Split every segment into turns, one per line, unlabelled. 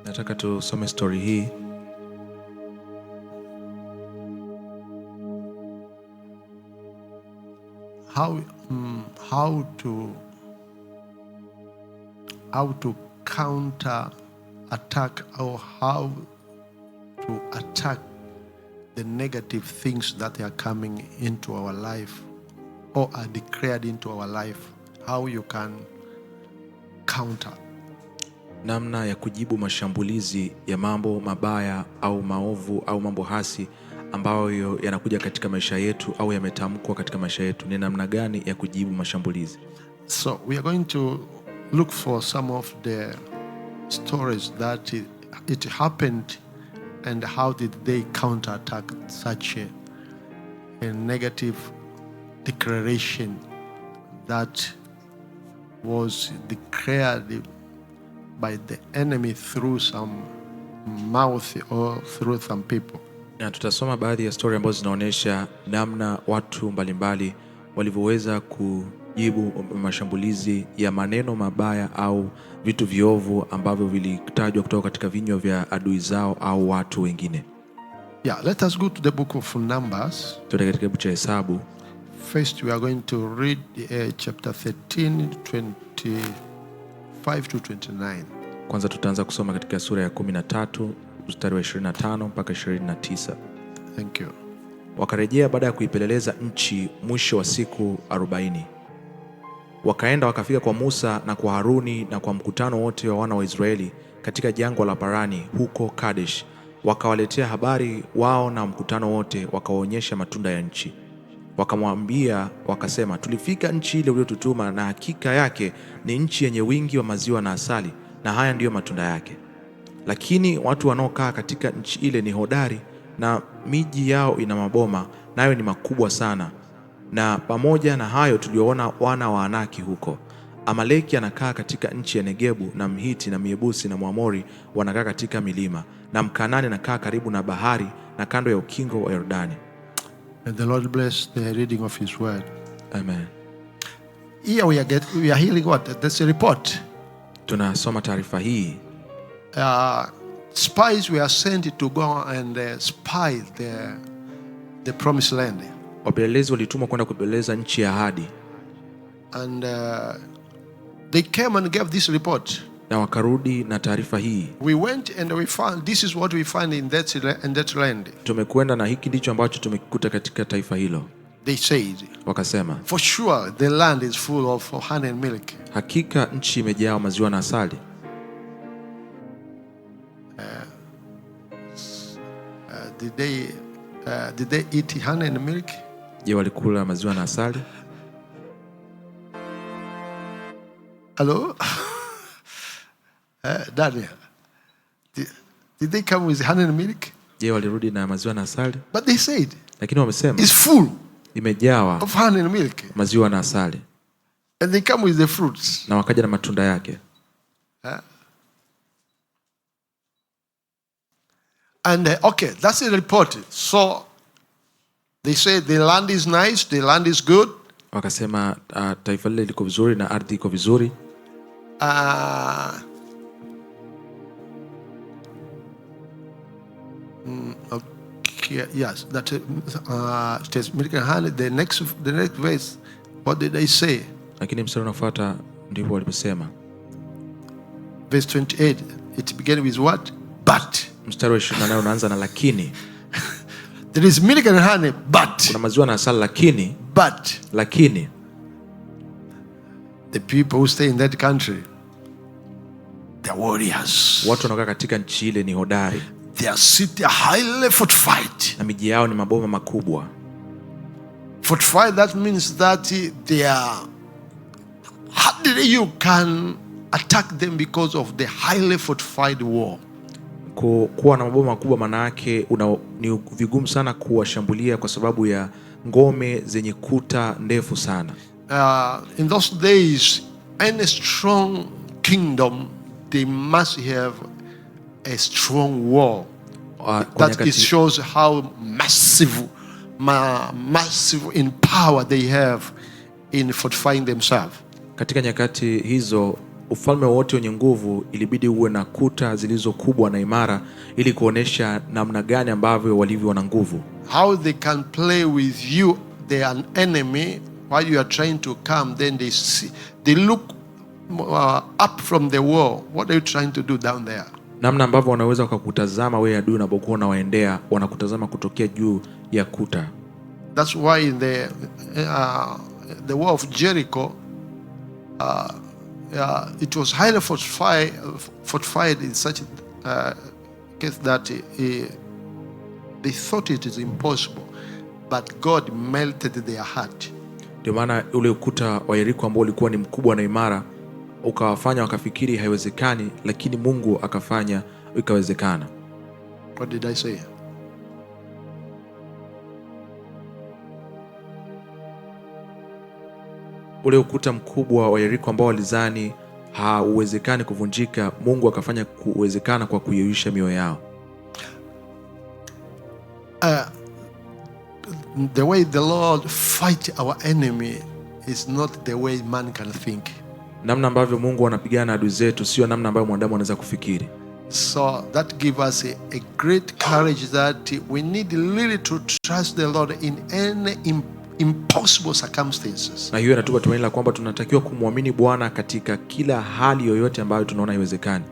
Nataka tusome story hii.
How to counter attack, or how to attack the negative things that are coming into our life or are declared into our life. How you can counter.
Namna ya kujibu mashambulizi ya mambo mabaya au maovu au mambo hasi ambayo yanakuja katika maisha yetu au yametamkwa katika maisha yetu. Ni namna gani ya kujibu mashambulizi?
So we are going to look for some of the stories that it happened and how did they counterattack such a negative declaration that was declared by the enemy through some mouth or through some people.
Na tutasoma baadhi ya story ambazo zinaonyesha namna watu mbalimbali walivyoweza kujibu mashambulizi ya maneno mabaya au vitu viovu ambavyo vilitajwa kutoka katika vinywa vya adui zao au watu wengine.
Yeah, let us go to the book of Numbers.
Tuende katika kitabu cha Hesabu.
First we are going to read chapter 13, 25 to 29.
Kwanza tutaanza kusoma katika sura ya 13 mstari wa 25 mpaka 29.
Thank you.
Wakarejea baada ya kuipeleleza nchi mwisho wa siku 40. Wakaenda wakafika kwa Musa na kwa Haruni na kwa mkutano wote wa wana wa Israeli katika jangwa la Parani huko Kadesh. Wakawaletea habari wao na mkutano wote, wakawaonyesha matunda ya nchi. Wakamwambia wakasema, tulifika nchi ile uliyotutuma, na hakika yake ni nchi yenye wingi wa maziwa na asali, na haya ndiyo matunda yake. Lakini watu wanaokaa katika nchi ile ni hodari, na miji yao ina maboma, nayo ni makubwa sana. Na pamoja na hayo tuliona wana wa Anaki huko. Amaleki anakaa katika nchi ya Negebu, na Mhiti na Myebusi na Mwamori wanakaa katika milima, na Mkanani anakaa karibu na bahari na kando ya ukingo wa Yordani.
And the Lord bless the reading of His word.
Amen.
Here we are hearing what? That's a report.
Tunasoma taarifa hii.
Spies were sent to go and spy the promised land.
Wapelelezi walitumwa kwenda kupeleleza nchi ya ahadi.
And they came and gave this report.
Na wakarudi na taarifa hii.
We went and we found, this is what we find in that land.
Tumekwenda na hiki ndicho ambacho tumekuta katika taifa hilo.
They said,
wakasema,
for sure the land is full of honey and milk.
Hakika nchi imejaa maziwa na asali.
Did they eat honey and milk?
Je, walikula maziwa na asali?
Hello? Daniel, did they come with honey and milk?
Je, walirudi na maziwa na asali?
But they said,
lakini wamesema,
it's full
imejawa
of honey and milk.
Maziwa na asali.
And they come with the fruits.
Na wakaja na matunda yake.
And okay, that's the report. So they say the land is nice, the land is good.
Wakasema taifa lile liko vizuri na ardhi iko vizuri.
Okay, yes, that states milk and honey. The next verse, what did they say?
Lakini mstari unafuata ndipo waliposema.
Verse 28, it began with what? But.
Mstari wa 28 unaanza na lakini.
There is milk and honey, but.
Kuna maziwa na asali lakini.
Lakini. The people who stay in that country, they're warriors.
Watu wanaokaa katika nchi ile ni hodari.
Their city are highly fortified.
Na miji yao ni maboma makubwa.
Fortified, that means that they are hardly you can attack them because of the highly fortified wall.
Kuwa na maboma makubwa maana yake ni vigumu sana kuwashambulia kwa sababu ya ngome zenye kuta ndefu sana.
In those days, any strong kingdom, they must have a strong wall. That shows how massive in power they have in fortifying themselves.
Katika nyakati hizo ufalme wote wenye nguvu ilibidi uwe na kuta zilizo kubwa na imara, ili kuonesha namna gani ambavyo walivyo na nguvu.
How they can play with you, they are an enemy, while you are trying to come, then they look up from the wall. What are you trying to do down there?
Namna ambavyo wanaweza kukutazama wewe adui unapokuwa unawaendea, wanakutazama kutokea juu ya kuta.
That's why in the wall of Jericho, it was highly fortified in such a case that they thought it is impossible, but God melted their heart.
Ndio maana ule ukuta wa Yeriko ambao ulikuwa ni mkubwa na imara ukawafanya wakafikiri haiwezekani, lakini Mungu akafanya ikawezekana.
What did I say?
Ule ukuta mkubwa wa Yeriko ambao walizani hauwezekani kuvunjika, Mungu akafanya kuwezekana kwa kuyeyusha mioyo yao.
The way the Lord fight our enemy is not the way man can think.
Namna ambavyo Mungu anapigana na adui zetu sio namna ambayo mwanadamu anaweza kufikiri.
So that gives us a great courage that we need really to trust the Lord in any impossible circumstances.
Na hiyo inatupa tumaini la kwamba tunatakiwa kumwamini Bwana katika kila hali yoyote ambayo tunaona haiwezekani.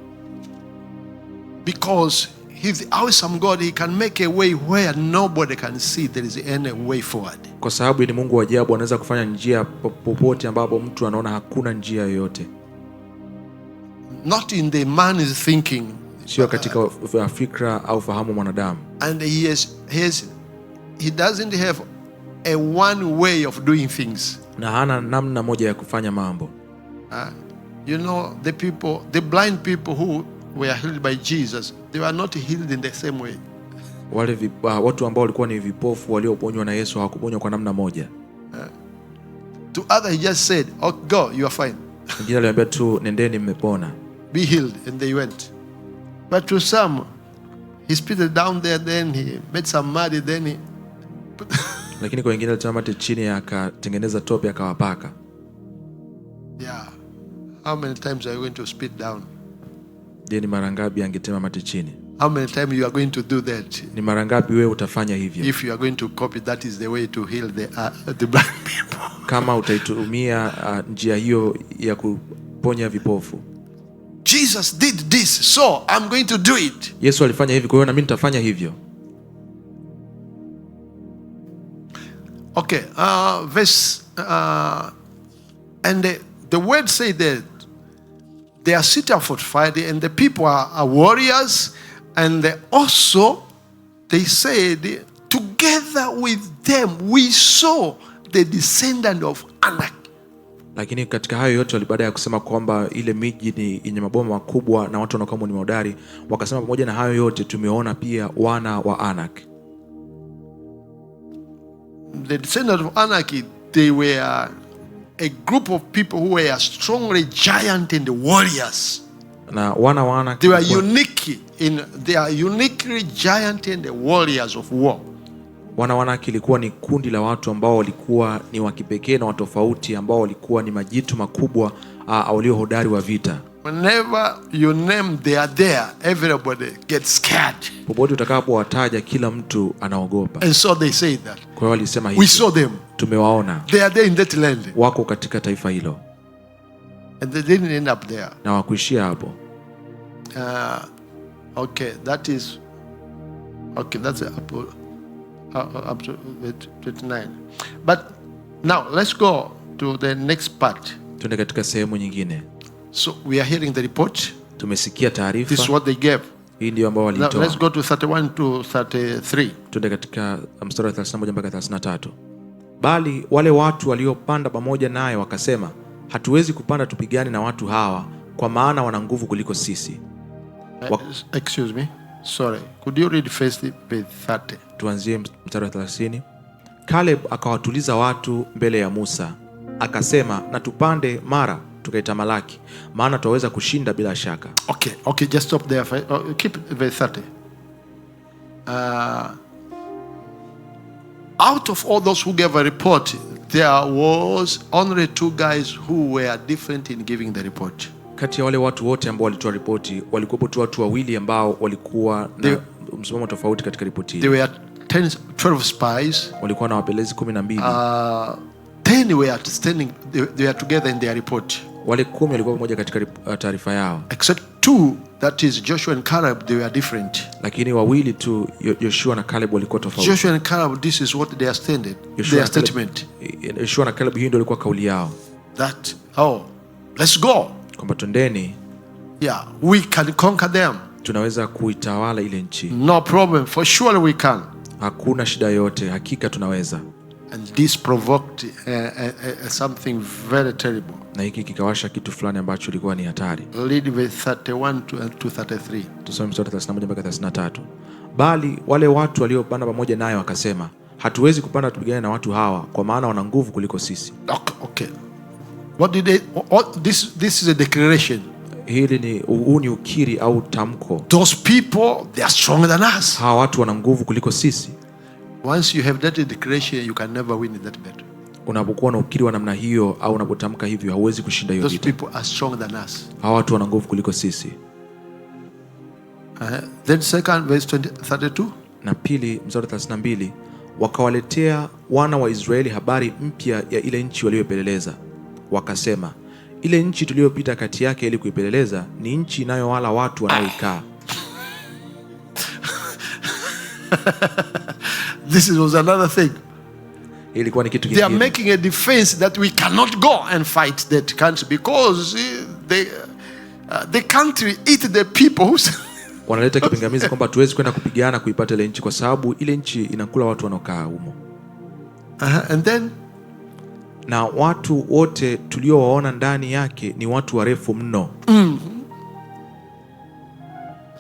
Because He's the awesome God, He can make a way where nobody can see there is any way forward.
Kwa sababu ni Mungu wa ajabu, anaweza kufanya njia popote ambapo mtu anaona hakuna njia yoyote.
Not in the man's thinking.
Sio katika fikra au fahamu mwanadamu.
And he doesn't have a one way of doing things.
Na hana namna moja ya kufanya mambo.
You know, the blind people who were healed by Jesus, they were not healed in the same way.
Wale watu ambao walikuwa ni vipofu walioponywa na Yesu hawakuponywa kwa namna moja.
To others he just said, "Oh, go, you are fine."
Wengine aliwaambia tu nendeni mmepona.
Be healed, and they went. But to some, he spit it down there, then he made some mud, then he
Lakini kwa wengine alitia mate chini akatengeneza tope akawapaka.
Yeah. How many times are you going to spit down?
Je, ni mara ngapi angetema mate chini?
How many times you are going to do that?
Ni mara ngapi wewe utafanya hivyo?
If you are going to copy, that is the way to heal the blind people.
Kama utaitumia njia hiyo ya kuponya vipofu.
Jesus did this, so I'm going to do it.
Yesu alifanya hivi, kwa hiyo na mimi nitafanya hivyo.
Okay, verse and the word say that they are city fortified and the people are warriors, and also they said together with them we saw the descendant of Anak.
Lakini katika hayo yote baada ya kusema kwamba ile miji ni yenye maboma makubwa na watu wanakuwa ni mahodari, wakasema pamoja na hayo yote tumeona pia wana wa Anak.
The descendants of Anak, they were a group of people who were strongly giant and warriors.
Na wana wa Anak,
they are uniquely giant and warriors of war.
Wana wa Anak ilikuwa ni kundi la watu ambao walikuwa ni wa kipekee na watofauti, ambao walikuwa ni majitu makubwa walio hodari wa vita.
Whenever you name they are there, everybody gets scared.
Popote utakapowataja kila mtu anaogopa.
And so they say that.
Kwa hiyo walisema hivi.
We saw them.
Tumewaona.
They are there in that land.
Wako katika taifa hilo.
And they didn't end up there.
Na wakuishia hapo.
Okay, that's up to 29. But now let's go to the next part.
Tuende katika sehemu nyingine.
So we are hearing the report.
Tumesikia taarifa.
This is what they gave.
Hii ndio ambao walitoa.
Let's go to 31 to 33.
Tuende katika mstari wa 31 mpaka 33. Bali wale watu waliopanda pamoja naye wakasema, hatuwezi kupanda tupigane na watu hawa, kwa maana wana nguvu kuliko sisi.
Excuse me. Sorry. Could you read first page 30?
Tuanzie mstari wa 30. Caleb akawatuliza watu mbele ya Musa, akasema, na tupande mara tukaitamalaki, maana tutaweza kushinda bila shaka.
Okay, just stop there. Keep verse 30. Out of all those who gave a report, there was only two guys who were different in giving the report.
Kati ya wale watu wote ambao walitoa ripoti, walikuwa tu watu wawili ambao walikuwa na msimamo tofauti katika ripoti hii.
There were 12 spies.
Walikuwa na wapelelezi 12.
10 were standing, they were together in their report.
Wale 10 walikuwa pamoja katika taarifa yao.
Except 2, that is Joshua and Caleb, they were different.
Lakini wawili tu, Joshua na Caleb, walikuwa tofauti.
Joshua and Caleb, this is what they are standing. Their statement.
Joshua na Caleb, hii ndio ilikuwa kauli yao.
That, let's go.
Kwamba twendeni.
Yeah, we can conquer them.
Tunaweza kuitawala ile nchi.
No problem, for sure we can.
Hakuna shida yote, hakika tunaweza.
And this provoked something very terrible.
Na hiki kikawasha kitu fulani ambacho ilikuwa ni hatari.
Read verse 31 to 33.
Tusome mstari 31 mpaka 33. Bali wale watu waliopanda pamoja naye wakasema, hatuwezi kupanda tupigane na watu hawa, kwa maana wana nguvu kuliko sisi.
Okay. What did they? This is a declaration.
Huu ni ukiri au tamko.
Those people, they are stronger than us.
Hawa watu wana nguvu kuliko sisi.
Once you have that declaration, you can never win that battle.
Unapokuwa na ukiri wa namna hiyo au unapotamka hivyo, hauwezi kushinda hiyo vita.
Those people are stronger than us.
Hawa watu wana nguvu kuliko sisi.
Then second verse 32.
Na pili mstari 32, wakawaletea wana wa Israeli habari mpya ya ile nchi waliyopeleleza. Wakasema, ile nchi tuliyopita kati yake ili kuipeleleza ni nchi inayowala watu wanaoikaa.
This was another thing.
Ilikuwa ni kitu
kingine. They are making
kingine.
a defense that we cannot go and fight that country because the country eat the people.
Wanaleta kipingamizi kwamba tuwezi kwenda kupigana kuipata ile nchi kwa sababu ile nchi inakula watu wanaokaa humo.
And then,
na watu wote tuliowaona ndani yake ni watu warefu mno.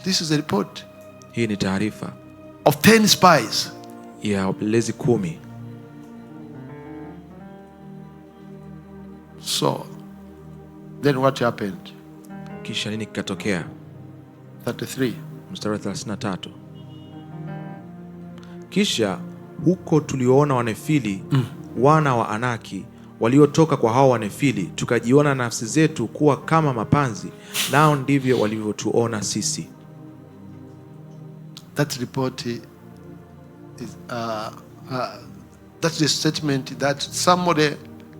This is a report.
Hii ni taarifa
of 10 spies.
Ya wapelelezi 10.
So then what happened?
Kisha nini kikatokea?
33.
Mstari 33. Kisha huko tuliona Wanefili, wana wa Anaki, waliotoka kwa hao Wanefili, tukajiona nafsi zetu kuwa kama mapanzi, nao ndivyo walivyotuona sisi.
That report is that's the statement that somebody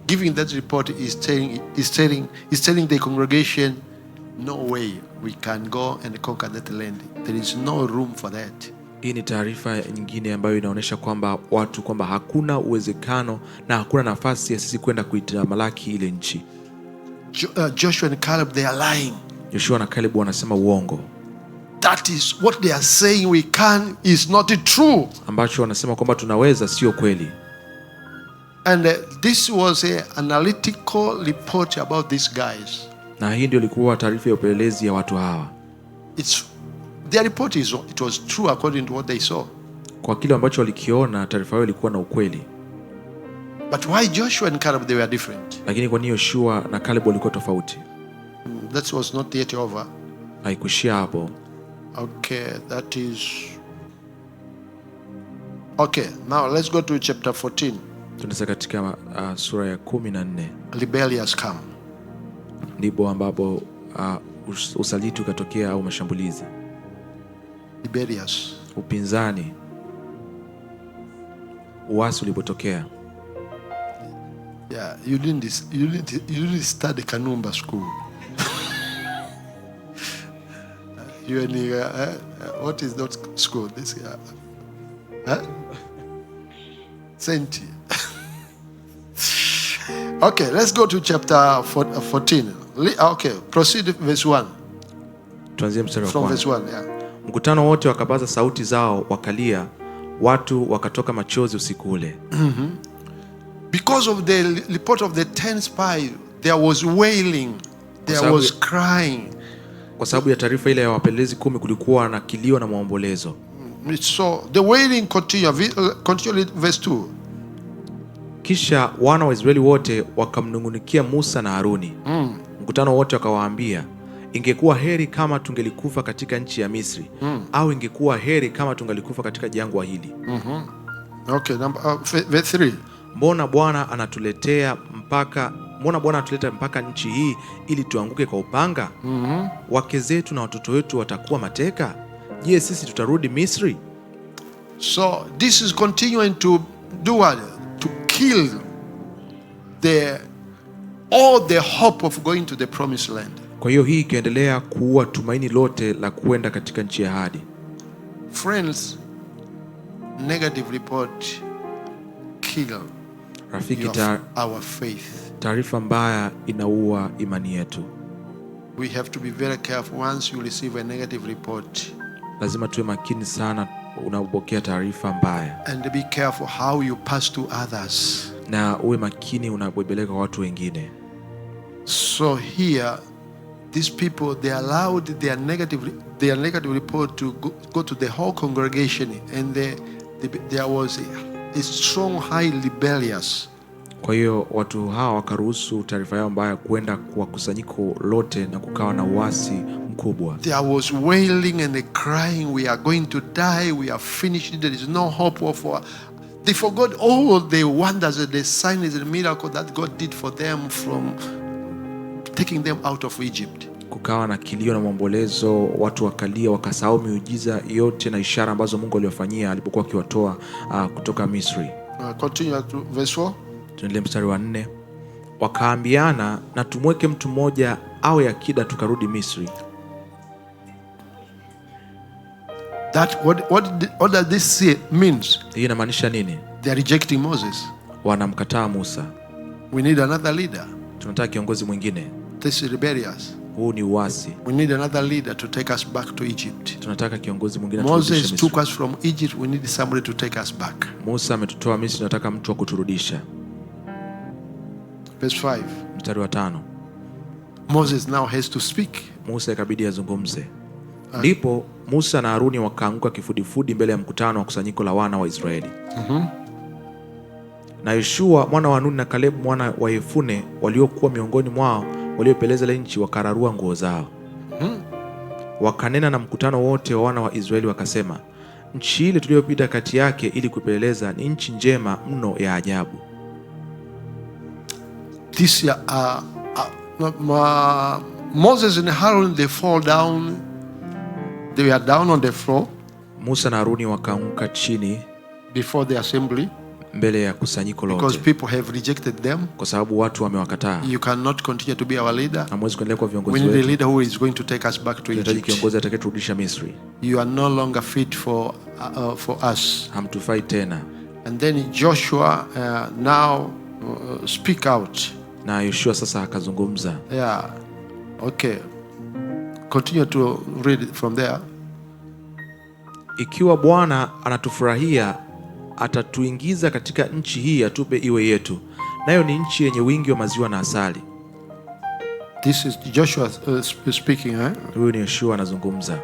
giving that report is telling the congregation, no way we can go and conquer that land. There is no room for that.
Hii ni taarifa nyingine ambayo inaonyesha kwamba watu kwamba hakuna uwezekano na hakuna nafasi ya sisi kwenda kuitamalaki ile nchi.
Joshua and Caleb, they are lying.
Joshua na Caleb wanasema uongo.
That is what they are saying we can is not true.
Ambacho wanasema kwamba tunaweza sio kweli.
And this was an analytical report about these guys.
Na hii ndio ilikuwa taarifa ya upelelezi ya watu hawa.
Their report it was true according to what they saw.
Kwa kile ambacho walikiona, taarifa yao ilikuwa na ukweli.
But why Joshua and Caleb they were different?
Lakini kwa nini Joshua na Caleb walikuwa tofauti?
That was not yet over.
Haikuishia hapo.
Okay, that is okay. Now let's go to chapter 14.
Tunasema katika sura ya 14.
Rebellions come.
Ndipo ambapo usaliti ukatokea au mashambulizi.
Rebellions.
Upinzani. Uasi ulipotokea.
Yeah, you didn't study Kanumba school. What is that school? This Saint. Okay, let's go to chapter 14. Okay, proceed verse 1.
Tuanzie mstari wa 1.
From verse 1, yeah.
Mkutano wote wakapaza sauti zao wakalia, watu wakatoka machozi usiku ule.
Because of the report of the 10 spies, there was wailing, there was crying.
Kwa sababu ya taarifa ile ya wapelelezi 10 kulikuwa na kilio na maombolezo.
So the wailing continued verse 2.
Kisha wana wa Israeli wote wakamnungunikia Musa na Haruni. Mkutano wote wakawaambia, ingekuwa heri kama tungelikufa katika nchi ya Misri, au ingekuwa heri kama tungelikufa katika jangwa hili.
Okay, verse 3.
Mbona Bwana anatuletea mpaka mbona Bwana atuleta mpaka nchi hii ili tuanguke kwa upanga? Wake zetu na watoto wetu watakuwa mateka. Je, sisi tutarudi Misri?
So this is continuing to do what? To kill all the hope of going to the promised land.
Kwa hiyo hii ikiendelea kuua tumaini lote la kuenda katika nchi ya ahadi.
Friends, negative report kill
Rafiki,
our faith.
taarifa mbaya inaua imani yetu.
We have to be very careful once you receive a negative report.
Lazima tuwe makini sana unapopokea taarifa mbaya.
And be careful how you pass to others.
Na uwe makini unapopeleka kwa watu wengine.
So here, these people, they allowed their negative report to go to the whole congregation, and there was a strong, high rebellious.
Kwa hiyo watu hawa wakaruhusu taarifa yao mbaya kwenda kwa kusanyiko lote na kukawa na uasi mkubwa.
There was wailing and crying, we are going to die, we are finished, there is no hope of. They forgot all the wonders and the signs and miracles that God did for them from taking them out of Egypt.
Kukawa na kilio na maombolezo, watu wakalia, wakasahau miujiza yote na ishara ambazo Mungu aliwafanyia alipokuwa akiwatoa kutoka Misri.
Continue to verse 4.
Tuendelee mstari wa 4. Wakaambiana, na tumweke mtu mmoja awe akida tukarudi Misri.
What does this means?
Hii inamaanisha nini?
They are rejecting Moses.
Wanamkataa Musa.
We need another leader.
Tunataka kiongozi mwingine.
This is rebellious.
Huu ni uasi.
We need another leader to take us back to Egypt.
Tunataka kiongozi mwingine.
Moses took us from Egypt, we need somebody to take us back.
Musa ametutoa Misri, tunataka mtu wa kuturudisha.
Verse 5.
Mstari wa 5.
Moses now has to speak.
Musa ikabidi azungumze. Ndipo Musa na Haruni wakaanguka kifudifudi mbele ya mkutano wa kusanyiko la wana wa Israeli. Na Yoshua mwana wa Nuni na Kalebu mwana wa Yefune waliokuwa miongoni mwao waliopeleza ile nchi wakararua nguo zao. Wakanena na mkutano wote wa wana wa Israeli wakasema, nchi ile tuliyopita kati yake ili kupeleleza ni nchi njema mno ya ajabu.
This Moses and Aaron, they fall down. They were down on the floor.
Musa na Haruni wakaanguka chini
before the assembly.
Mbele ya kusanyiko lote.
Because people have rejected them.
Kwa sababu watu wamewakataa.
You cannot continue to be our leader.
Hamwezi kuendelea kuwa viongozi
wetu.
We
need a leader who is going to take us back to Egypt.
Tunahitaji kiongozi atakayeturudisha Misri.
You are no longer fit for us.
Hamtufai tena.
And then Joshua now speak out.
Na Yoshua sasa akazungumza.
Yeah. Okay. Continue to read from there.
Ikiwa Bwana anatufurahia, atatuingiza katika nchi hii atupe iwe yetu, nayo ni nchi yenye wingi wa maziwa na asali.
This is Joshua speaking, eh?
Huyu ni Yoshua anazungumza.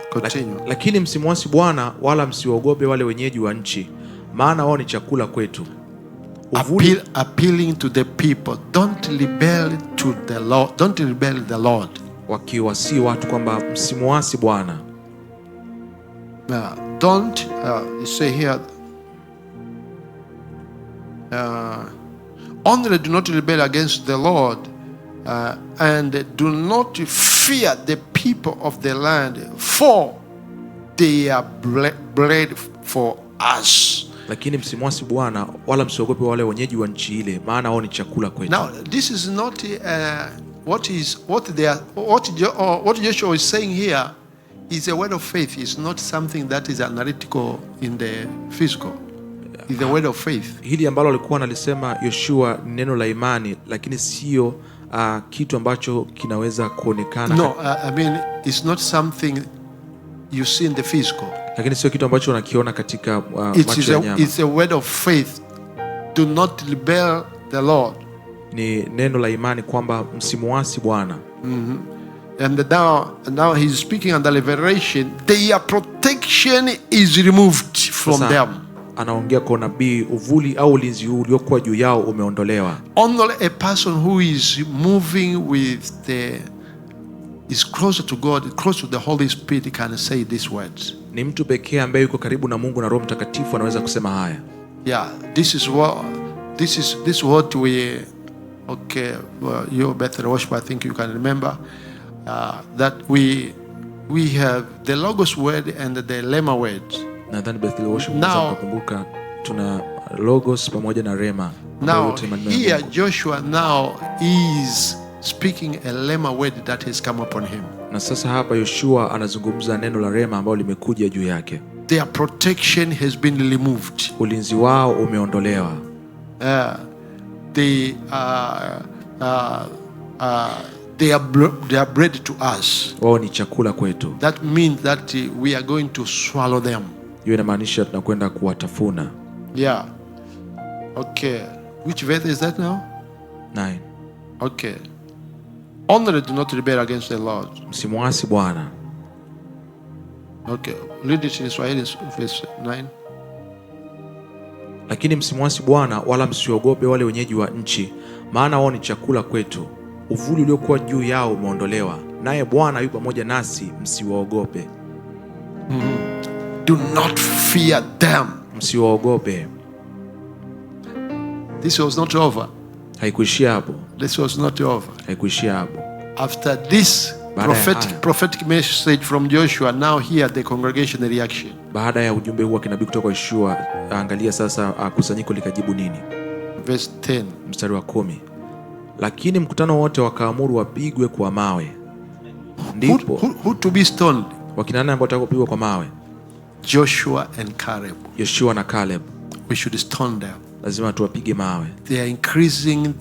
Continue.
Lakini msimwasi Bwana wala msiwaogope wale wenyeji wa nchi, maana wao ni chakula kwetu.
Appealing to the people, don't rebel to the Lord. Don't rebel the Lord.
Wakiwasi watu kwamba msimwasi Bwana.
Don't say here. Only do not rebel against the Lord, and do not fear the people of the land, for they are bread for us.
Lakini msimwasi Bwana wala msiogope wale wenyeji wa nchi ile, maana wao ni chakula kwetu.
Now this is not what Joshua is saying here is a word of faith. It's not something that is analytical in the physical. It's a word of faith.
Hili ambalo alikuwa analisema Yoshua ni neno la imani, lakini sio kitu ambacho kinaweza kuonekana.
No, I mean it's not something you see in the physical.
Lakini sio kitu ambacho unakiona katika macho ya nyama.
It's a word of faith. Do not rebel the Lord.
Ni neno la imani kwamba msimuasi Bwana.
And now he's speaking under liberation. Their protection is removed from them.
Anaongea kwa nabii, uvuli au ulinzi uliokuwa juu yao umeondolewa.
Only a person who is moving is closer to God, close to the Holy Spirit can say these words.
Ni mtu pekee ambaye yuko karibu na Mungu na Roho Mtakatifu anaweza kusema haya.
Yeah, this is what we Okay, well, you're better worshiper. I think you can remember that we have the Logos word and the Rema word.
Nadhani Bethel worship
Now-
mtakumbuka tuna Logos pamoja na Rema.
Now here Joshua now is speaking a Rema word that has come upon him.
Na sasa hapa Yoshua anazungumza neno la Rema ambalo limekuja juu yake.
Their protection has been removed.
Ulinzi wao umeondolewa.
They are bread to us.
Wao ni chakula kwetu.
That means that we are going to swallow them.
Hiyo inamaanisha tunakwenda kuwatafuna.
Yeah. Okay. Which verse is that now?
9.
Okay. Only do not rebel against the Lord.
Msimuasi Bwana.
Okay. Read it in Swahili, verse 9.
Lakini msimuasi Bwana wala msiogope wale wenyeji wa nchi, maana wao ni chakula kwetu. Uvuli uliokuwa juu yao umeondolewa, naye Bwana yu pamoja nasi, msiwaogope.
Do not fear them.
Msiwaogope.
This was not over.
Haikuishia hapo.
This was not over.
Haikuishia hapo.
After this prophetic message from Joshua, now hear the congregation reaction.
Baada ya ujumbe huu wa kinabii kutoka kwa Yoshua, angalia sasa kusanyiko likajibu nini.
Verse 10.
Mstari wa 10. Lakini mkutano wote wakaamuru wapigwe kwa mawe. Ndipo
who to be stoned?
Wakina nani ambao watakupigwa kwa mawe?
Joshua and Caleb.
Yoshua na Caleb.
We should stone them.
Lazima tuwapige mawe.
They are increasing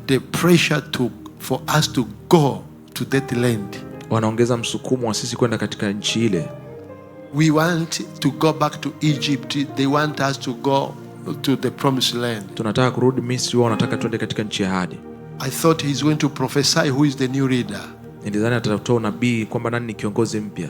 the pressure for us to go to that land.
Wanaongeza msukumo wa sisi kwenda katika nchi ile.
We want to go back to Egypt. They want us to go to the promised land.
Tunataka kurudi Misri, wao wanataka tuende katika nchi ya ahadi.
I thought he's going to prophesy who is the new leader.
Nilidhani atatoa unabii kwamba nani ni kiongozi mpya.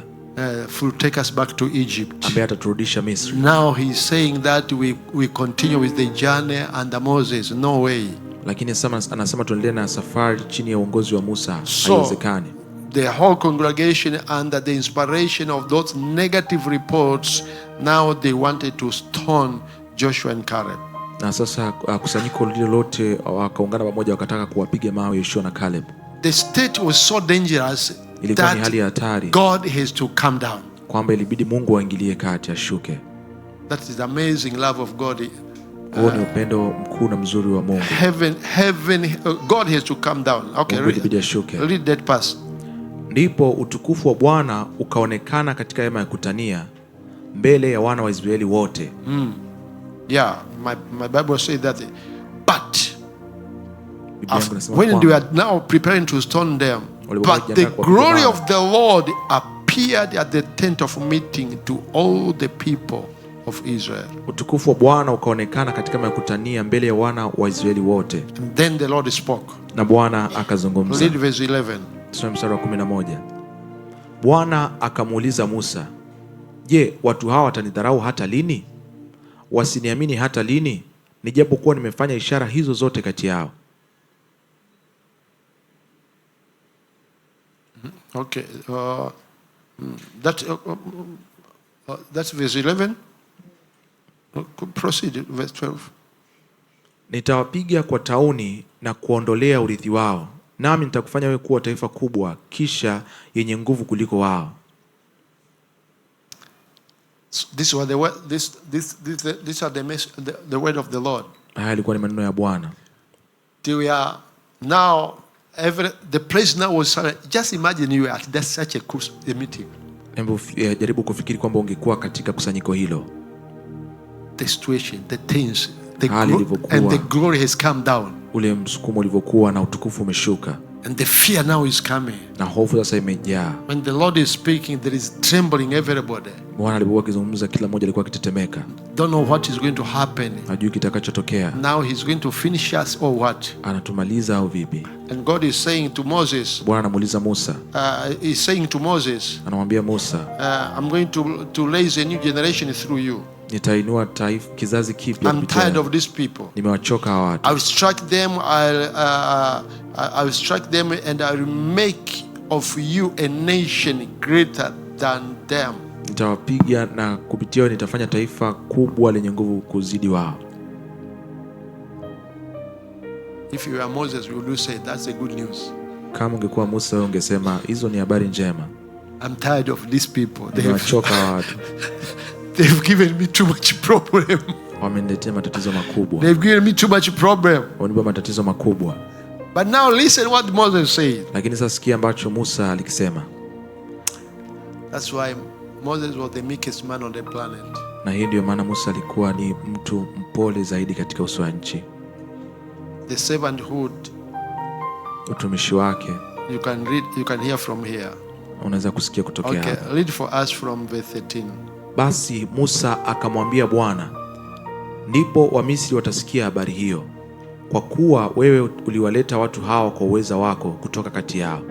Will take us back to Egypt.
Ambaye ataturudisha Misri.
Now he's saying that we continue with the journey under Moses. No way.
Lakini anasema tuendelee na safari chini ya uongozi wa Musa.
Haiwezekani. The whole congregation, under the inspiration of those negative reports, now they wanted to stone Joshua and Caleb.
Na sasa kusanyiko lile lote wakaungana pamoja, wakataka kuwapiga mawe Yoshua na Caleb.
The state was so dangerous
ilikuwa ni hali ya hatari.
God has to come down.
Kwamba ilibidi Mungu aingilie kati, ashuke.
That is the amazing love of God.
Huo ni upendo mkuu na mzuri wa Mungu.
God has to come down. Okay, read that pass.
Ndipo utukufu wa Bwana ukaonekana katika hema ya kutania mbele ya wana wa Israeli wote.
Yeah, my Bible says that. But when they were now preparing to stone them, but the glory of the Lord appeared at the tent of meeting to all the people of Israel.
Utukufu wa Bwana ukaonekana katika hema ya kutania mbele ya wana wa Israeli wote.
And then the Lord spoke.
Na Bwana akazungumza.
Read verse 11.
Mstari wa 11. Bwana akamuuliza Musa, je, watu hawa watanidharau hata lini? Wasiniamini hata lini? Nijapokuwa nimefanya ishara hizo zote kati yao.
Okay. That's verse 11. Proceed, verse 12.
Nitawapiga kwa tauni na kuondolea urithi wao, nami nitakufanya wewe kuwa taifa kubwa, kisha yenye nguvu kuliko wao.
This was the word. These are the word of the Lord.
Haya ilikuwa ni maneno ya Bwana.
We are now the place now was just imagine you at such a meeting.
Jaribu kufikiri kwamba ungekuwa katika kusanyiko hilo.
The situation, the things, and the glory has come down.
Ule msukumo ulivyokuwa na utukufu umeshuka.
And the fear now is coming.
Na hofu sasa imejaa.
When the Lord is speaking, there is trembling everybody.
Bwana alipokuwa akizungumza, kila mmoja alikuwa akitetemeka.
Don't know what is going to happen.
Hajui kitakachotokea.
Now he's going to finish us or what?
Anatumaliza au vipi?
And God is saying to Moses.
Bwana anamuuliza Musa.
He's saying to Moses.
Anamwambia Musa.
I'm going to raise a new generation through you.
Nitainua taifa kizazi kipya.
I'm tired of these people.
Nimewachoka hawa watu.
I will strike them. I will strike them and I will make of you a nation greater than them.
Nitawapiga na kupitia wewe nitafanya taifa kubwa lenye nguvu kuzidi wao.
If you are Moses, would you say that's a good news?
Kama ungekuwa Musa, wewe ungesema hizo ni habari njema.
I'm tired of these people.
Nimewachoka watu.
They've given me too much problem.
Wameniletea matatizo makubwa.
They've given me too much problem.
Wamenipa matatizo makubwa.
But now listen what Moses said.
Lakini sasa sikia ambacho Musa alikisema.
That's why Moses was the meekest man on the planet.
Na hii ndio maana Musa alikuwa ni mtu mpole zaidi katika uso wa nchi.
The servanthood,
utumishi wake,
you can hear from here.
Unaweza kusikia kutokea hapa.
Okay, read for us from verse 13.
Basi Musa akamwambia Bwana, ndipo Wamisri watasikia habari hiyo, kwa kuwa wewe uliwaleta watu hawa kwa uweza wako kutoka kati yao.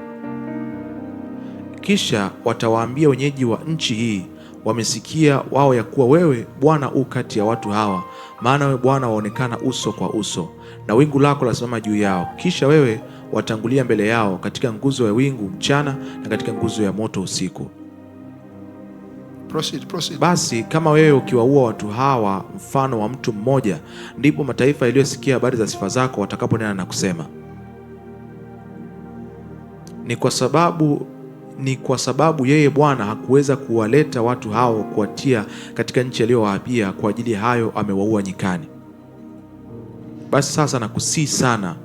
Kisha watawaambia wenyeji wa nchi hii, wamesikia wao ya kuwa wewe Bwana u kati ya watu hawa, maana wewe Bwana waonekana uso kwa uso, na wingu lako lasimama juu yao. Kisha wewe watangulia mbele yao katika nguzo ya wingu mchana na katika nguzo ya moto usiku.
Proceed.
Basi kama wewe ukiwaua watu hawa mfano wa mtu mmoja, ndipo mataifa yaliyosikia habari za sifa zako watakaponena na kusema, ni kwa sababu yeye Bwana hakuweza kuwaleta watu hao kuwatia katika nchi aliyowaapia, kwa ajili hayo amewaua nyikani. Basi sasa nakusihi sana,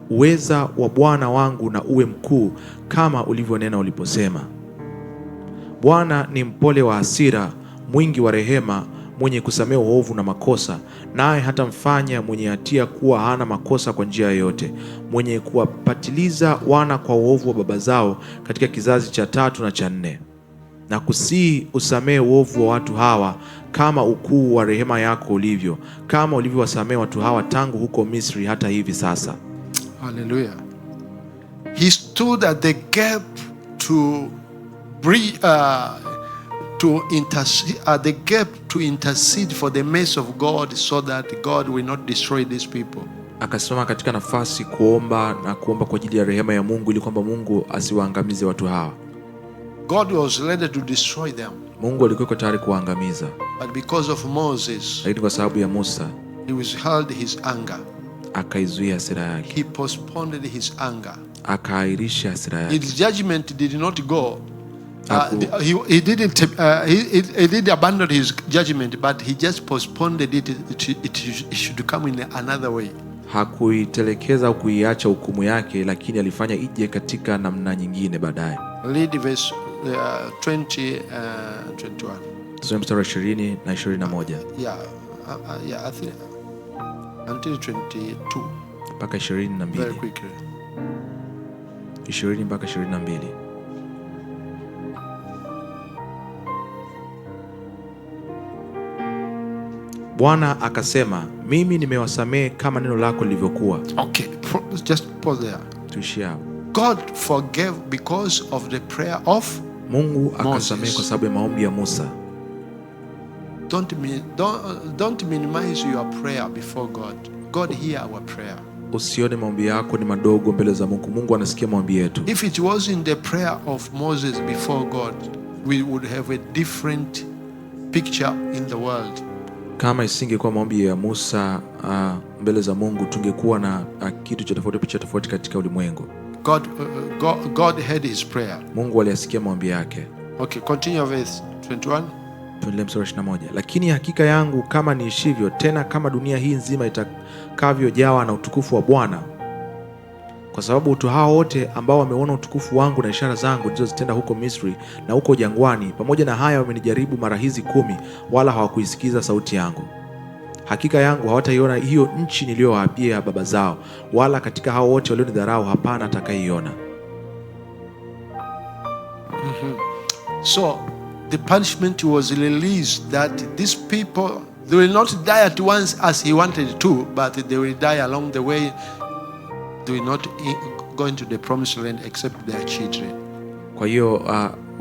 uweza wa Bwana wangu na uwe mkuu kama ulivyonena uliposema. Bwana ni mpole wa hasira, mwingi wa rehema, mwenye kusamehe uovu na makosa, naye hatamfanya mwenye hatia kuwa hana makosa kwa njia yoyote, mwenye kuwapatiliza wana kwa uovu wa baba zao katika kizazi cha 3 na cha 4. Na kusihi usamehe uovu wa watu hawa kama ukuu wa rehema yako ulivyo, kama ulivyowasamehe watu hawa tangu huko Misri hata hivi sasa.
Hallelujah. He stood at the gap to intercede for the mercy of God, so that God will not destroy these people.
Akasimama katika nafasi kuomba kwa ajili ya rehema ya Mungu, ili kwamba Mungu asiwaangamize watu hawa.
God was ready to destroy them.
Mungu alikuwa tayari kuwaangamiza.
But because of Moses,
lakini kwa sababu ya Musa,
he withheld his anger.
Akaizuia hasira yake.
He postponed his anger.
Akaahirisha hasira yake.
His judgment did not go. He didn't abandon his judgment, but he just postponed it. It should come in another way.
Hakuitelekeza au kuiacha hukumu yake, lakini alifanya ije katika namna nyingine baadaye.
Read verse 20 21.
Tusome mstari 20 na 21.
Yeah, I think until 22.
Mpaka 22.
Very quickly.
20 mpaka 22. Bwana akasema, mimi nimewasamehe kama neno lako lilivyokuwa.
Okay, just pause there.
Tuishie hapo.
God forgave because of the prayer of
Mungu akasamehe kwa sababu ya maombi ya Musa.
Don't minimize your prayer before God. God hear our prayer.
Usione maombi yako ni madogo mbele za Mungu. Mungu anasikia maombi yetu.
If it was in the prayer of Moses before God, we would have a different picture in the world.
Kama isingekuwa maombi ya Musa mbele za Mungu, tungekuwa na kitu cha tofauti, picha tofauti katika ulimwengu.
God heard his prayer.
Mungu aliyasikia maombi yake.
Okay, continue verse 21.
Tuendelee mstari 21. Lakini hakika yangu kama niishivyo, tena kama dunia hii nzima itakavyojawa na utukufu wa Bwana, kwa sababu watu hao wote ambao wameona utukufu wangu na ishara zangu nilizozitenda huko Misri na huko jangwani, pamoja na haya wamenijaribu mara hizi 10, wala hawakuisikiza sauti yangu. Hakika yangu hawataiona hiyo nchi niliyowaapia baba zao, wala katika hao wote walionidharau hapana atakayeiona.
So the punishment was released, that these people, they will not die at once as he wanted to, but they will die along the way. They will not go into the promised land except their children.
Kwa hiyo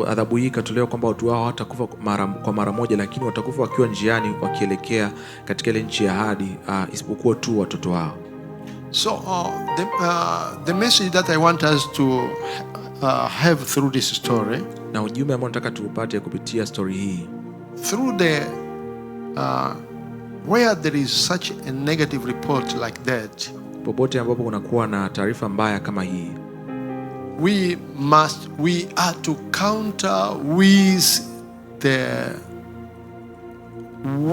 adhabu hii ikatolewa kwamba watu hao hawatakufa kwa mara moja, lakini watakufa wakiwa njiani wakielekea katika ile nchi ya ahadi, isipokuwa tu watoto wao.
So the message that I want us to have through this story,
na ujumbe ambao nataka tuupate kupitia story hii,
through the where there is such a negative report like that,
Popote ambapo kunakuwa na taarifa mbaya kama hii,
we are to counter with the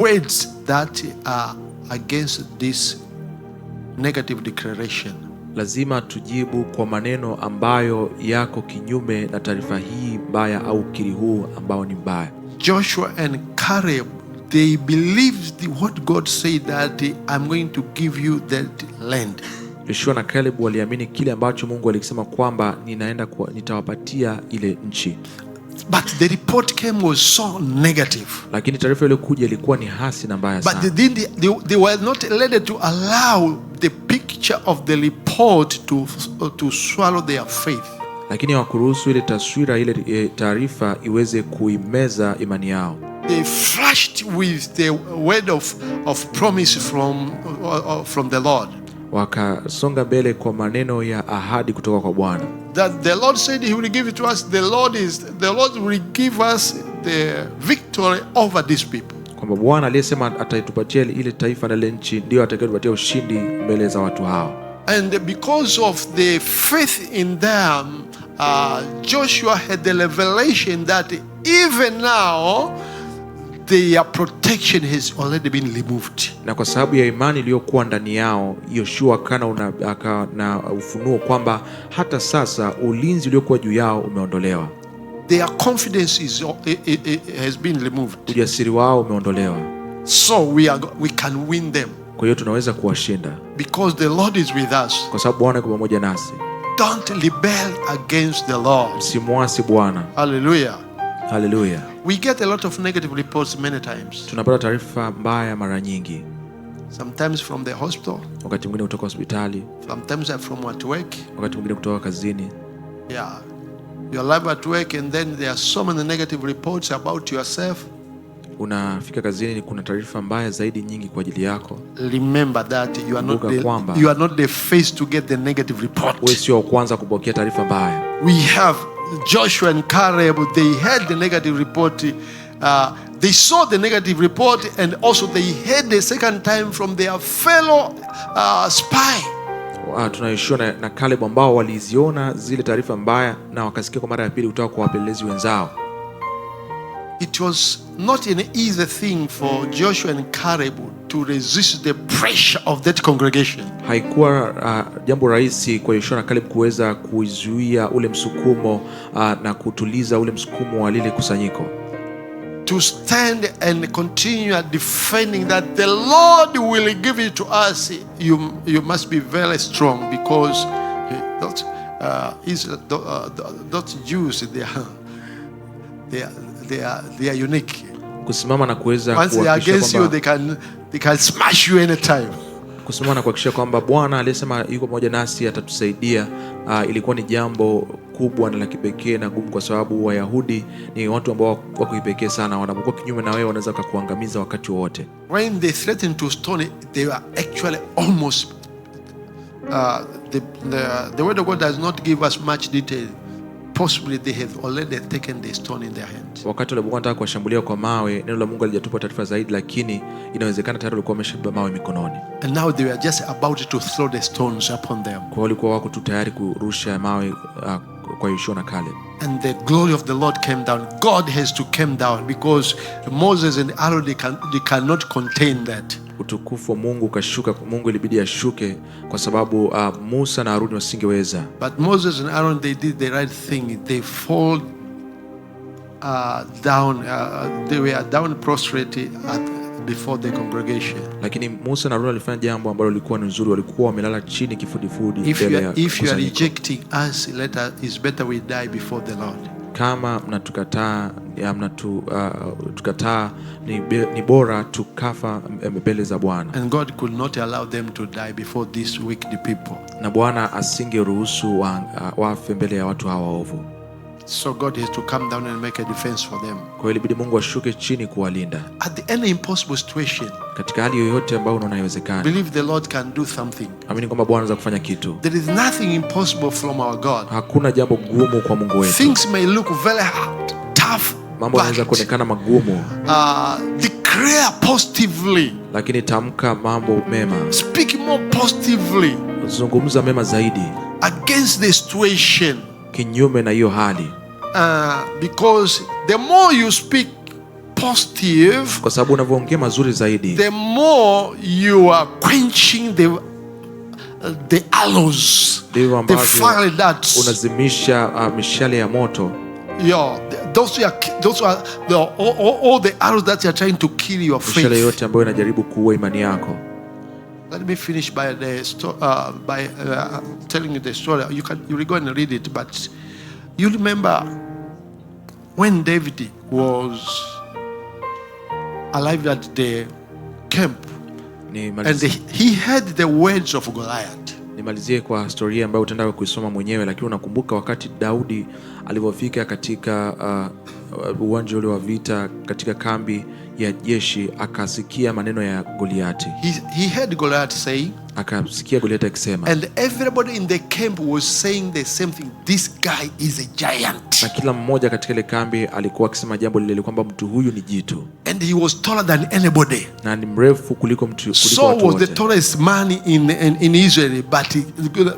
words that are against this negative declaration.
lazima tujibu kwa maneno ambayo yako kinyume na taarifa hii mbaya au ukiri huu ambao ni mbaya.
Joshua and Caleb, they believed what God said, that I'm going to give you that land.
Yoshua na Caleb waliamini kile ambacho Mungu alikisema kwamba nitawapatia ile nchi.
But the report came was so negative.
Lakini taarifa ile kuja ilikuwa ni hasi na mbaya sana.
But they were not led to allow the picture of the report to swallow their faith.
Lakini hawakuruhusu ile taswira, ile taarifa iweze kuimeza imani yao.
They flashed with the word of promise from the Lord.
Wakasonga mbele kwa maneno ya ahadi kutoka kwa Bwana.
That the Lord said he will give it to us. The Lord will give us the victory over these people.
Kwamba Bwana aliyesema atatupatia ile taifa na ile nchi ndio atakayetupatia ushindi mbele za watu hao.
And because of the faith in them, Joshua had the revelation that even now their protection has already been removed.
Na kwa sababu ya imani iliyokuwa ndani yao, Yoshua akawa na ufunuo kwamba hata sasa ulinzi uliokuwa juu yao umeondolewa.
Their confidence has been removed.
Ujasiri wao umeondolewa.
So we can win them.
Kwa hiyo tunaweza kuwashinda.
Because the Lord is with us.
Kwa sababu Bwana yuko pamoja nasi.
Don't rebel against the Lord.
Msimwasi Bwana.
Hallelujah.
Hallelujah.
We get a lot of negative reports many times.
Tunapata taarifa mbaya mara nyingi.
Sometimes from the hospital.
Wakati mwingine kutoka hospitali.
Sometimes from at work.
Wakati mwingine kutoka kazini.
Yeah. You're live at work and then there are so many negative reports about yourself.
Unafika kazini, kuna taarifa mbaya zaidi nyingi kwa ajili yako.
Remember that you are not the first to get the negative report.
Wewe sio wa kwanza kupokea taarifa mbaya.
We have Joshua and Caleb, they had the negative report. They saw the negative report and also they heard the second time from their fellow spy.
Tuna Yoshua na Caleb ambao waliziona zile taarifa mbaya na wakasikia kwa mara ya pili kutoka kwa wapelelezi wenzao.
It was not an easy thing for Joshua and Caleb to resist the pressure of that congregation.
Haikuwa jambo rahisi kwa Yoshua na Caleb kuweza kuzuia ule msukumo na kutuliza ule msukumo wa lile kusanyiko.
To stand and continue defending that the Lord will give it to us, you must be very strong, because those Jews, they are unique.
Kusimama na kuweza
once they are against you, they can smash you anytime.
Kusimama na kuhakikisha kwamba Bwana aliyesema yuko pamoja nasi atatusaidia, ilikuwa ni jambo kubwa na la kipekee na gumu, kwa sababu Wayahudi ni watu ambao wako kipekee sana. Wanapokuwa kinyume na wewe wanaweza kukuangamiza wakati wote.
When they threatened to stone, they were actually almost the word of God does not give us much detail. Possibly they have already taken the stone in their hands.
Wakati walipokuwa wanataka kuwashambulia kwa mawe, neno la Mungu alijatupa taarifa zaidi, lakini inawezekana tayari walikuwa wameshabeba mawe mikononi.
And now they were just about to throw the stones upon them.
Kwa walikuwa wako tu tayari kurusha mawe kwa Yoshua na Caleb.
And the glory of the Lord came down. God has to come down because Moses and Aaron they cannot contain that.
Utukufu wa Mungu ukashuka. Mungu ilibidi ashuke kwa sababu Musa na Haruni wasingeweza.
But Moses and Aaron, they did the right thing. They fall down. They were down prostrate before the congregation.
Lakini Musa na Haruni walifanya jambo ambalo lilikuwa ni nzuri. Walikuwa wamelala chini kifudifudi mbele ya kusanyiko.
If you are rejecting us, it's better we die before the Lord.
Kama mnatukataa, ni bora tukafa mbele za Bwana.
And God could not allow them to die before these wicked people.
Na Bwana asingeruhusu wafe mbele ya watu hawa waovu.
So God has to come down and make a defense for them.
Kwa hiyo ilibidi Mungu ashuke chini kuwalinda.
At any impossible situation,
katika hali yoyote ambayo unaona haiwezekani,
believe the Lord can do something.
amini kwamba Bwana anaweza kufanya kitu.
There is nothing impossible from our God.
Hakuna jambo gumu kwa Mungu wetu.
Things may look very hard, tough,
mambo yanaweza kuonekana magumu.
Declare positively.
Lakini tamka mambo mema.
Speak more positively.
Zungumza mema zaidi
against the situation.
kinyume na hiyo hali,
Because the more you speak positive,
kwa sababu unavyoongea mazuri zaidi,
the more you are quenching the arrows,
ndivyo
the
ambavyo
fiery darts.
unazimisha mishale ya moto.
Yeah, those are all the arrows that are trying to kill your
Mishale
faith.
yote ambayo inajaribu kuua imani yako.
Let me finish by telling you the story. You will go and read it, but you remember when David was alive at the camp and he heard the words of Goliath.
Nimalizie kwa historia ambayo utaenda kuisoma mwenyewe, lakini unakumbuka wakati Daudi alipofika katika uwanja ule wa vita katika kambi ya jeshi, akasikia maneno ya Goliati.
He heard Goliath saying,
akasikia Goliati akisema,
and everybody in the camp was saying the same thing, this guy is a giant.
Na kila mmoja katika ile kambi alikuwa akisema jambo lile kwamba mtu huyu ni jitu,
and he was taller than anybody,
na ni mrefu kuliko mtu, kuliko
Saul
watu
was the
wote.
tallest man in Israel, but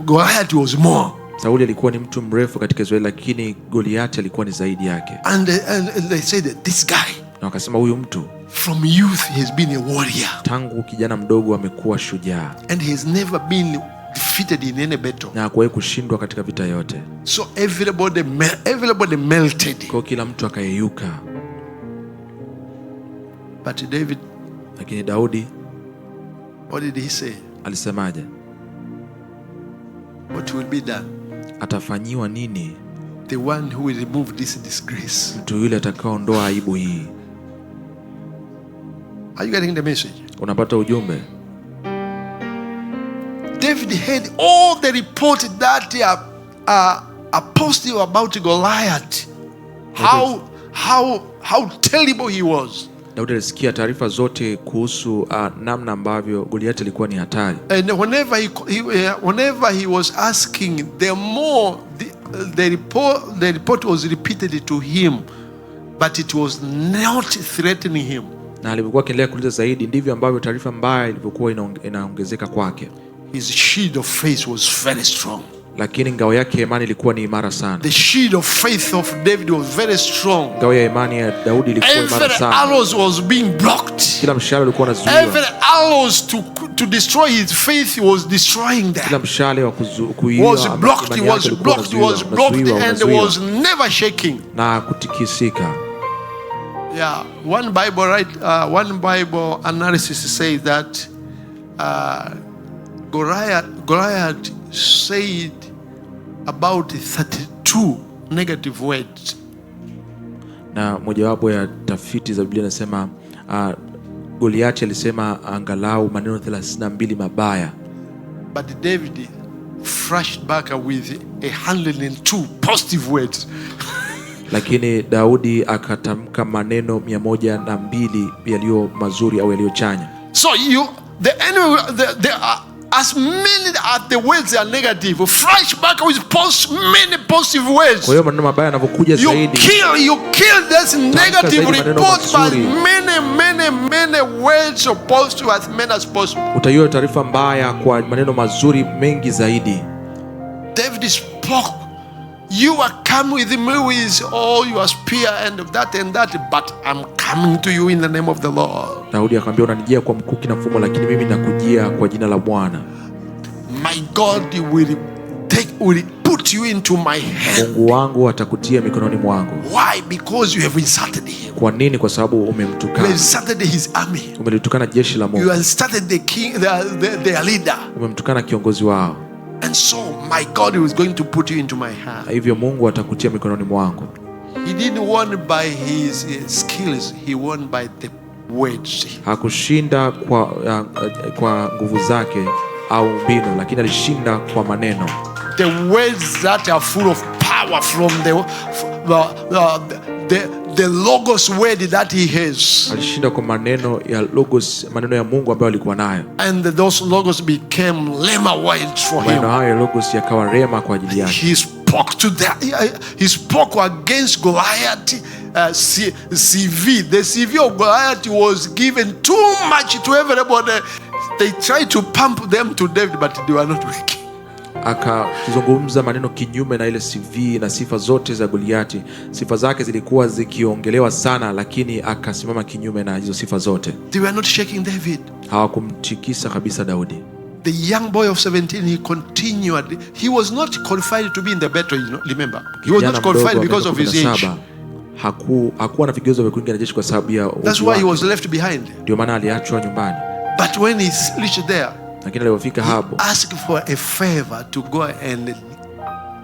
Goliath was more.
Sauli alikuwa ni mtu mrefu katika Israeli, lakini Goliati alikuwa ni zaidi yake.
And they said that this guy,
na wakasema huyu mtu
from youth he has been a warrior,
tangu kijana mdogo amekuwa shujaa,
and he has never been defeated in any battle,
na hakuwahi kushindwa katika vita yote.
So everybody melted.
Kwa kila mtu akayeyuka.
But David,
lakini Daudi,
what did he say?
Alisemaje?
What will be done?
Atafanyiwa nini?
The one who will remove this disgrace.
Mtu yule atakaoondoa aibu hii.
Are you getting the message?
Unapata ujumbe?
David heard all the reports that are positive about Goliath. How terrible he was.
Daudi alisikia taarifa zote kuhusu namna ambavyo Goliath alikuwa ni hatari.
And whenever he was asking, the more the report was repeated to him, but it was not threatening him.
Na alipokuwa akiendelea kuuliza zaidi, ndivyo ambavyo taarifa mbaya ilivyokuwa inaongezeka kwake.
His shield of faith was very strong.
Lakini ngao yake ya imani ilikuwa ni imara sana.
The shield of faith of David was very strong.
Ngao ya imani ya Daudi ilikuwa imara sana.
Every arrows was being blocked.
Kila mshale ulikuwa unazuiwa.
Every arrows to destroy his faith was destroying them.
Kila mshale wa kuzuia
was blocked, and was never shaking.
Na kutikisika.
Yeah, one Bible analysis says that Goliath said about 32 negative words.
Na mojawapo ya tafiti za Biblia inasema Goliath alisema angalau maneno 32 mabaya.
But David flashed back with 102 positive words.
Lakini Daudi akatamka maneno 102 yaliyo mazuri au yaliyo chanya.
So the enemy, as many as the words are negative, flash back with many positive words.
Kwa hiyo maneno mabaya yanapokuja zaidi,
you kill this negative report by many words of positive as many as possible.
Utaiona taarifa mbaya kwa maneno mazuri mengi zaidi.
David spoke, you are coming with me with all your spear and that, but I'm coming to you in the name of the Lord.
Daudi akamwambia, unanijia kwa mkuki na fumo, lakini mimi nakujia kwa jina la Bwana.
My God will put you into my hand.
Mungu wangu atakutia mikononi mwangu.
Why? Because you have insulted him.
Kwa nini? Kwa sababu umemtukana.
You have insulted his army.
Umelitukana jeshi la Mungu.
You have insulted the king, their leader.
Umemtukana kiongozi wao.
And so my God is going to put you into my hand.
Hivyo Mungu atakutia mikononi mwangu.
He didn't won by his skills, he won by the words.
Hakushinda kwa nguvu zake au mbinu, lakini alishinda kwa maneno.
The words that are full of power from the logos word that he has.
Alishinda kwa maneno ya logos, maneno ya Mungu ambayo alikuwa nayo.
And those logos became rhema words for him.
Maneno hayo ya logos yakawa rema kwa ajili yake.
He spoke against Goliath. CV. The CV of Goliath was given too much to everybody. They tried to pump them to David, but they were not working.
akazungumza maneno kinyume na ile CV na sifa zote za Goliati. Sifa zake zilikuwa zikiongelewa sana, lakini akasimama kinyume na hizo sifa zote.
They were not shaking David.
Hawakumtikisa kabisa Daudi.
The young boy of 17, he continued. He was not qualified to be in the battle, you know, remember. He was not qualified because of his age.
Hakuwa na vigezo vya kuingia jeshi kwa sababu ya umri.
That's why he was left behind.
Ndio maana aliachwa nyumbani.
But when he reached there,
lakini alipofika hapo,
asked for a favor to go and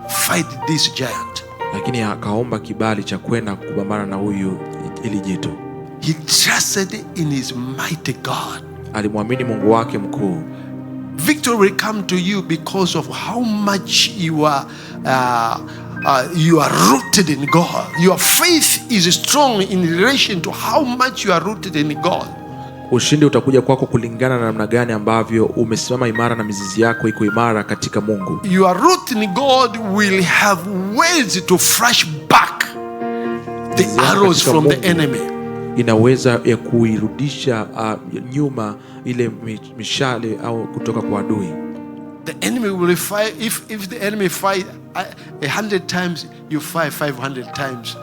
fight this giant.
Lakini akaomba kibali cha kwenda kupambana na huyu ili jitu.
He trusted in his mighty God.
Alimwamini Mungu wake mkuu.
Victory will come to you because of how much you are rooted in God. Your faith is strong in relation to how much you are rooted in God.
Ushindi utakuja kwako kulingana na namna gani ambavyo umesimama imara na mizizi yako iko imara katika Mungu.
Your root in God will have ways to flash back the arrows from the enemy.
Inaweza ya kuirudisha nyuma ile mishale au kutoka kwa adui.
The enemy will fight. If the enemy fight 100 times, you fight 500 times.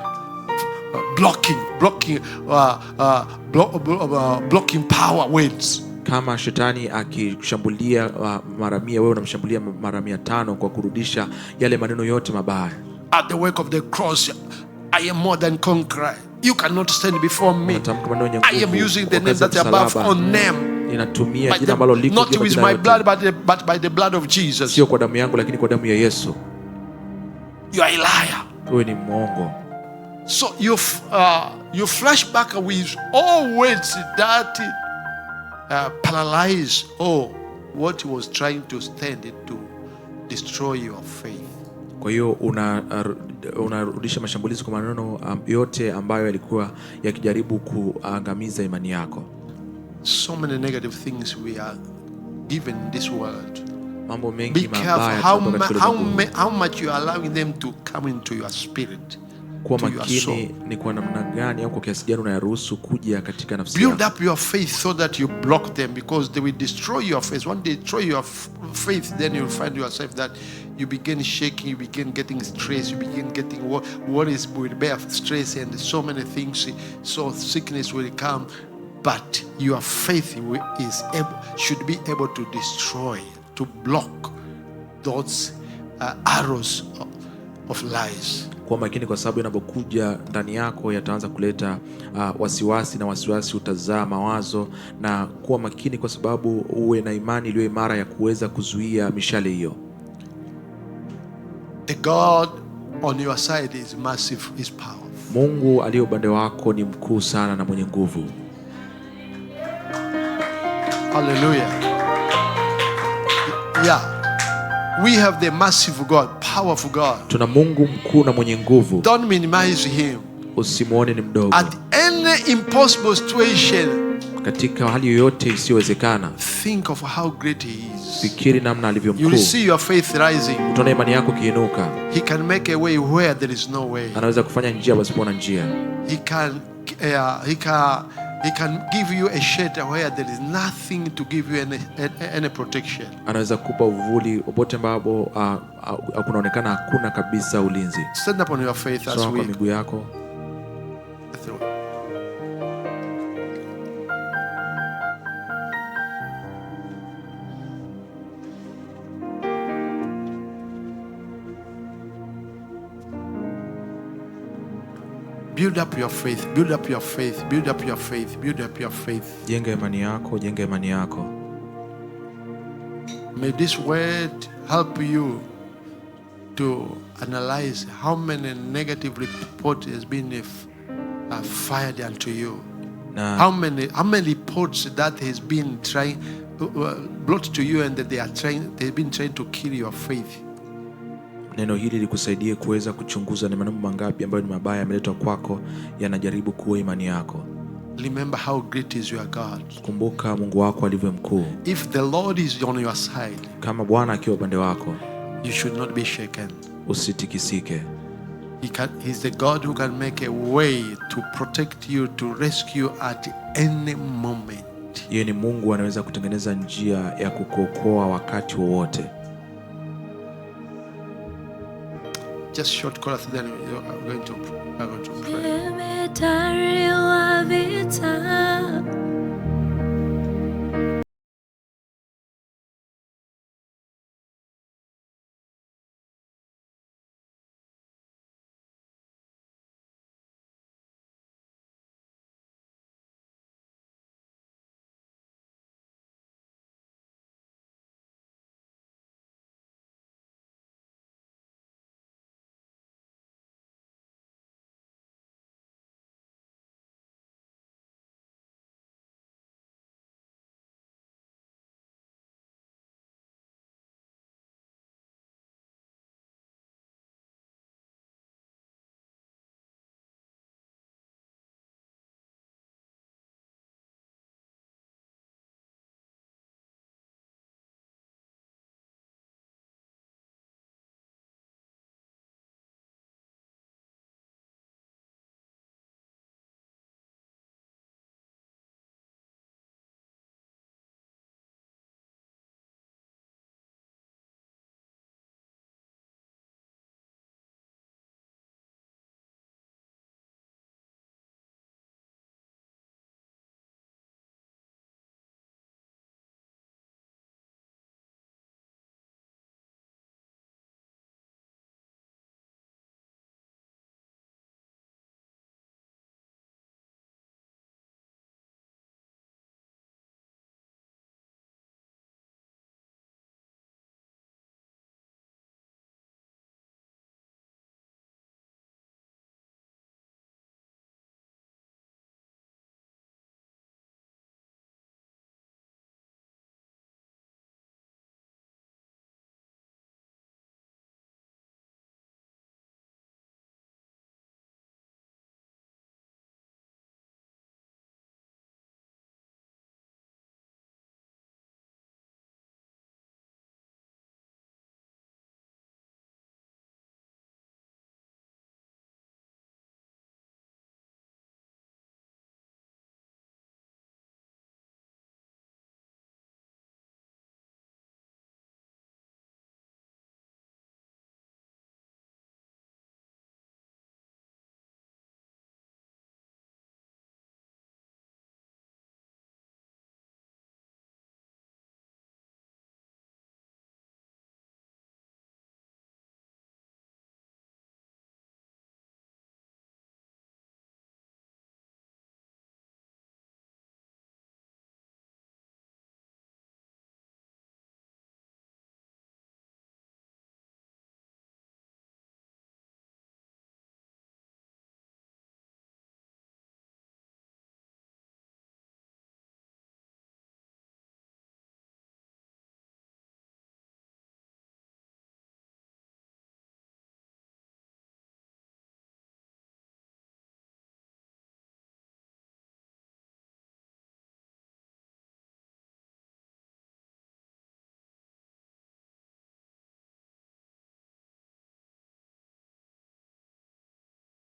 Blocking power wins.
Kama shetani akishambulia mara 100, wewe unamshambulia mara 500 kwa kurudisha yale maneno yote mabaya.
At the work of the cross, I am more than conqueror. You cannot stand before me. I am using the name that's above all name.
Ninatumia jina ambalo liko
not with my blood but by the blood of Jesus.
Sio kwa damu yangu lakini kwa damu ya Yesu.
You are a liar.
Wewe ni mwongo.
So you flash back with all words that paralyze what was trying to stand to destroy your faith.
Kwa hiyo unarudisha mashambulizi kwa maneno yote ambayo yalikuwa yakijaribu kuangamiza imani yako.
So many negative things we are given in this world.
Mambo mengi
mabaya. How much you are allowing them to come into your spirit.
Kwa makini ni kwa namna gani au kwa kiasi gani unayaruhusu kuja katika nafsi yako.
Build up your faith so that you block them, because they will destroy your faith. When they destroy your faith, then you'll find yourself that you begin shaking, you begin getting stress, you begin getting worries will bear stress and so many things. So sickness will come, but your faith should be able to destroy, to block those arrows of lies.
Kwa makini, kwa sababu inapokuja ndani yako yataanza kuleta wasiwasi, na wasiwasi utazaa mawazo. Na kuwa makini kwa sababu uwe na imani iliyo imara ya kuweza kuzuia mishale hiyo.
The God on your side is massive, is powerful.
Mungu aliye upande wako ni mkuu sana na mwenye nguvu.
Hallelujah. Yeah. We have the massive God, powerful God.
Tuna Mungu mkuu na mwenye nguvu.
Don't minimize him.
Usimuone ni mdogo.
At any impossible situation,
katika hali yoyote isiyowezekana,
think of how great he is.
Fikiri namna alivyo mkuu.
You will see your faith rising.
Utaona imani yako kiinuka.
He can make a way where there is no way.
Anaweza kufanya njia pasipo na njia.
He can give you a shelter where there is nothing to give you any protection. Anaweza kupa uvuli popote ambapo kunaonekana hakuna kabisa ulinzi. Stand up on your faith as we. Kwa miguu yako. Build up your faith, build up your faith, build up your faith, build up your faith. Jenga imani yako, jenga imani yako. May this word help you to analyze how many negative reports has been fired unto you. How many reports that has been brought to you and that they've been trying to kill your faith. Neno hili likusaidie kuweza kuchunguza ni mambo mangapi ambayo ni mabaya yameletwa kwako yanajaribu kuua imani yako. Remember how great is your God. Kumbuka Mungu wako alivyo mkuu. If the Lord is on your side, kama Bwana akiwa upande wako, you should not be shaken. Usitikisike. He's the God who can make a way to protect you, to rescue at any moment. Yeye ni Mungu anaweza kutengeneza njia ya kukuokoa wakati wowote. Just short chorus, then we're going to pray.
Jemedari